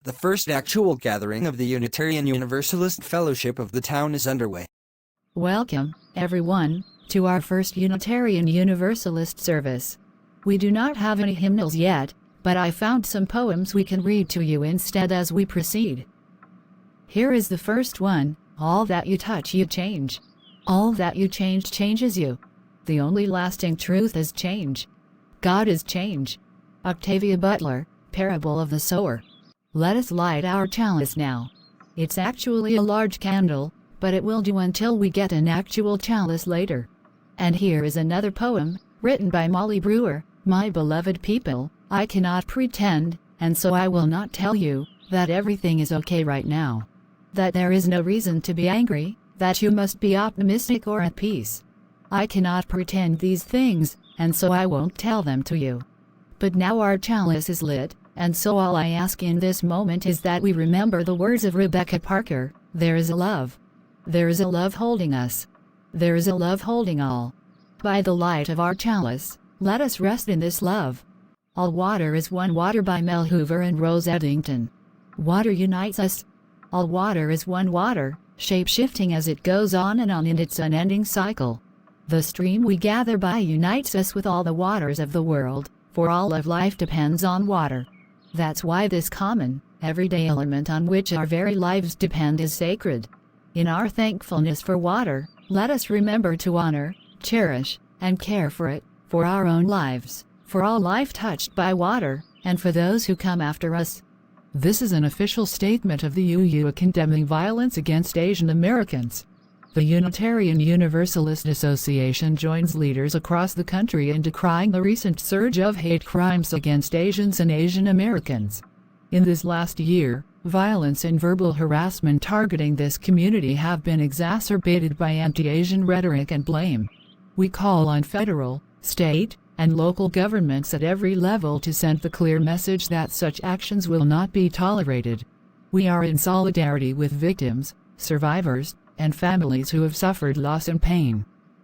The first actual gathering of the Unitarian Universalist Fellowship of the town is underway. Welcome, everyone, to our first Unitarian Universalist service. We do not have any hymnals yet, but I found some poems we can read to you instead as we proceed. Here is the first one: all that you touch you change. All that you change changes you. The only lasting truth is change. God is change. Octavia Butler, Parable of the Sower. Let us light our chalice now. It's actually a large candle, but it will do until we get an actual chalice later. And here is another poem, written by Molly Brewer. My beloved people, I cannot pretend, and so I will not tell you, that everything is okay right now. That there is no reason to be angry, that you must be optimistic or at peace. I cannot pretend these things, and so I won't tell them to you. But now our chalice is lit, and so all I ask in this moment is that we remember the words of Rebecca Parker: there is a love. There is a love holding us. There is a love holding all. By the light of our chalice, let us rest in this love. All water is one water, by Mel Hoover and Rose Eddington. Water unites us. All water is one water, shape-shifting as it goes on in its unending cycle. The stream we gather by unites us with all the waters of the world, for all of life depends on water. That's why this common, everyday element on which our very lives depend is sacred. In our thankfulness for water, let us remember to honor, cherish, and care for it, for our own lives, for all life touched by water, and for those who come after us. This is an official statement of the UU condemning violence against Asian Americans. The Unitarian Universalist Association joins leaders across the country in decrying the recent surge of hate crimes against Asians and Asian Americans. In this last year, violence and verbal harassment targeting this community have been exacerbated by anti-Asian rhetoric and blame. We call on federal, state, and local governments at every level to send the clear message that such actions will not be tolerated. We are in solidarity with victims, survivors, and families who have suffered loss and pain.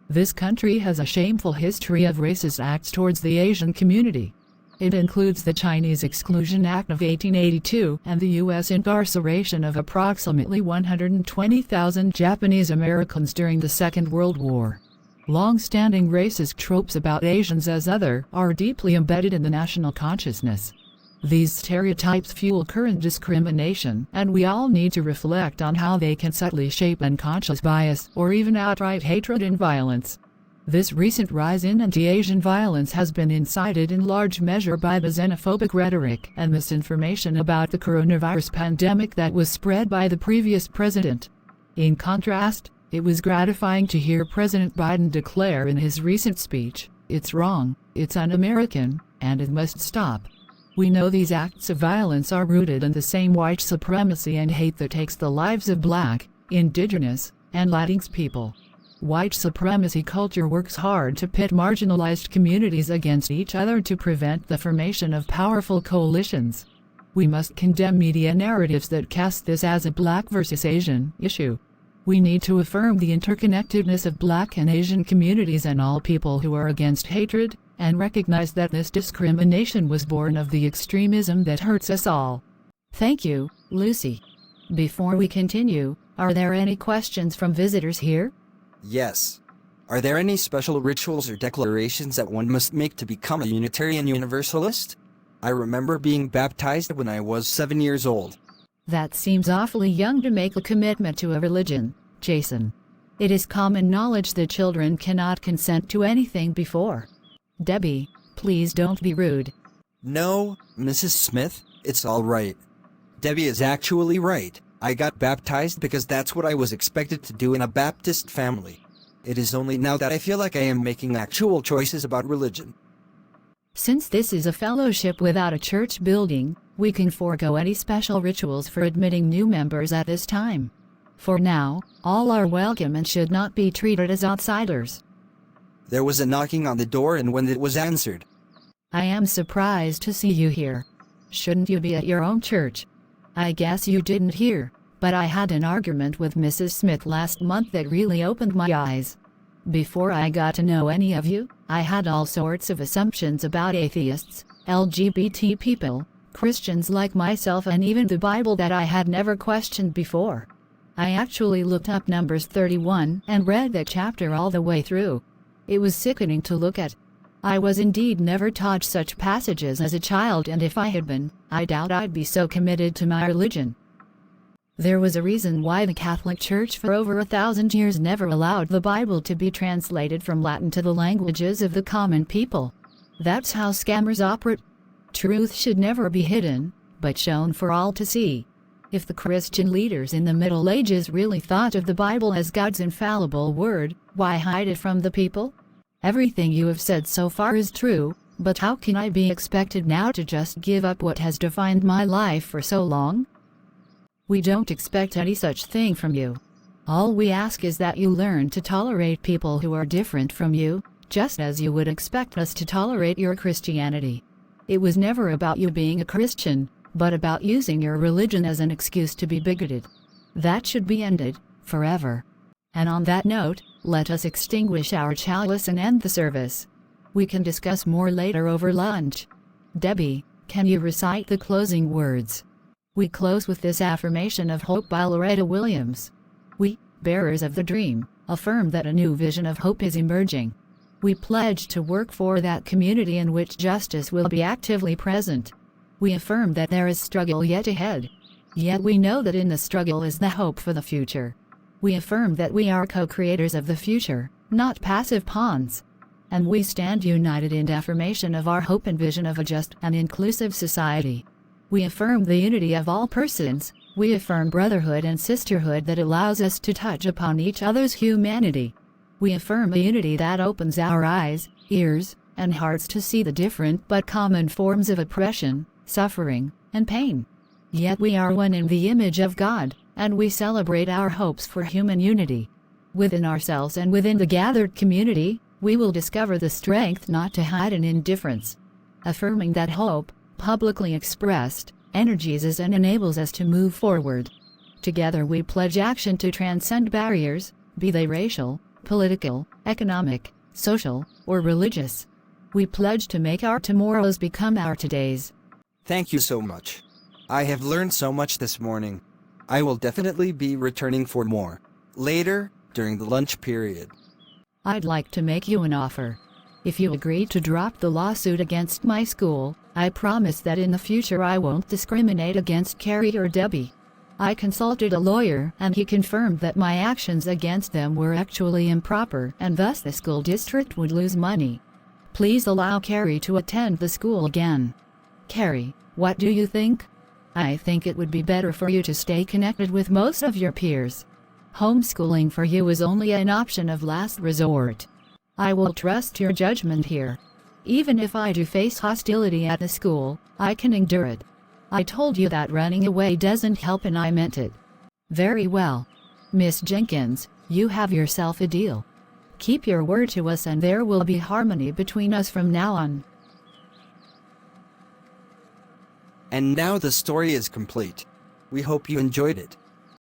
This country has a shameful history of racist acts towards the Asian community. It includes the Chinese Exclusion Act of 1882 and the U.S. incarceration of approximately 120,000 Japanese Americans during the Second World War. Long-standing racist tropes about Asians as other are deeply embedded in the national consciousness. These stereotypes fuel current discrimination, and we all need to reflect on how they can subtly shape unconscious bias or even outright hatred and violence. This recent rise in anti-Asian violence has been incited in large measure by the xenophobic rhetoric and misinformation about the coronavirus pandemic that was spread by the previous president. In contrast, it was gratifying to hear President Biden declare in his recent speech, "It's wrong, it's un-American, and it must stop." We know these acts of violence are rooted in the same white supremacy and hate that takes the lives of Black, Indigenous, and Latinx people. White supremacy culture works hard to pit marginalized communities against each other to prevent the formation of powerful coalitions. We must condemn media narratives that cast this as a Black versus Asian issue. We need to affirm the interconnectedness of Black and Asian communities and all people who are against hatred, and recognize that this discrimination was born of the extremism that hurts us all. Thank you, Lucy. Before we continue, are there any questions from visitors here? Yes. Are there any special rituals or declarations that one must make to become a Unitarian Universalist? I remember being baptized when I was 7 years old. That seems awfully young to make a commitment to a religion, Jason. It is common knowledge that children cannot consent to anything before. Debbie, please don't be rude. No, Mrs. Smith, it's all right. Debbie is actually right. I got baptized because that's what I was expected to do in a Baptist family. It is only now that I feel like I am making actual choices about religion. Since this is a fellowship without a church building, we can forego any special rituals for admitting new members at this time. For now, all are welcome and should not be treated as outsiders. There was a knocking on the door, and when it was answered, I am surprised to see you here. Shouldn't you be at your own church? I guess you didn't hear, but I had an argument with Mrs. Smith last month that really opened my eyes. Before I got to know any of you, I had all sorts of assumptions about atheists, LGBT people, Christians like myself, and even the Bible that I had never questioned before. I actually looked up Numbers 31 and read that chapter all the way through. It was sickening to look at. I was indeed never taught such passages as a child, and if I had been, I doubt I'd be so committed to my religion. There was a reason why the Catholic Church for over 1,000 years never allowed the Bible to be translated from Latin to the languages of the common people. That's how scammers operate. Truth should never be hidden, but shown for all to see. If the Christian leaders in the Middle Ages really thought of the Bible as God's infallible word, why hide it from the people? Everything you have said so far is true, but how can I be expected now to just give up what has defined my life for so long? We don't expect any such thing from you. All we ask is that you learn to tolerate people who are different from you, just as you would expect us to tolerate your Christianity. It was never about you being a Christian, but about using your religion as an excuse to be bigoted. That should be ended, forever. And on that note, let us extinguish our chalice and end the service. We can discuss more later over lunch. Debbie, can you recite the closing words? We close with this affirmation of hope by Loretta Williams. We, bearers of the dream, affirm that a new vision of hope is emerging. We pledge to work for that community in which justice will be actively present. We affirm that there is struggle yet ahead. Yet we know that in the struggle is the hope for the future. We affirm that we are co-creators of the future, not passive pawns. And we stand united in affirmation of our hope and vision of a just and inclusive society. We affirm the unity of all persons. We affirm brotherhood and sisterhood that allows us to touch upon each other's humanity. We affirm a unity that opens our eyes, ears, and hearts to see the different but common forms of oppression, suffering, and pain. Yet we are one in the image of God, and we celebrate our hopes for human unity. Within ourselves and within the gathered community, we will discover the strength not to hide in indifference. Affirming that hope, publicly expressed, energizes and enables us to move forward. Together we pledge action to transcend barriers, be they racial, political, economic, social, or religious. We pledge to make our tomorrows become our todays. Thank you so much. I have learned so much this morning. I will definitely be returning for more. Later, during the lunch period. I'd like to make you an offer. If you agree to drop the lawsuit against my school, I promise that in the future I won't discriminate against Carrie or Debbie. I consulted a lawyer and he confirmed that my actions against them were actually improper and thus the school district would lose money. Please allow Carrie to attend the school again. Carrie, what do you think? I think it would be better for you to stay connected with most of your peers. Homeschooling for you is only an option of last resort. I will trust your judgment here. Even if I do face hostility at the school, I can endure it. I told you that running away doesn't help and I meant it. Very well. Miss Jenkins, you have yourself a deal. Keep your word to us and there will be harmony between us from now on. And now the story is complete. We hope you enjoyed it.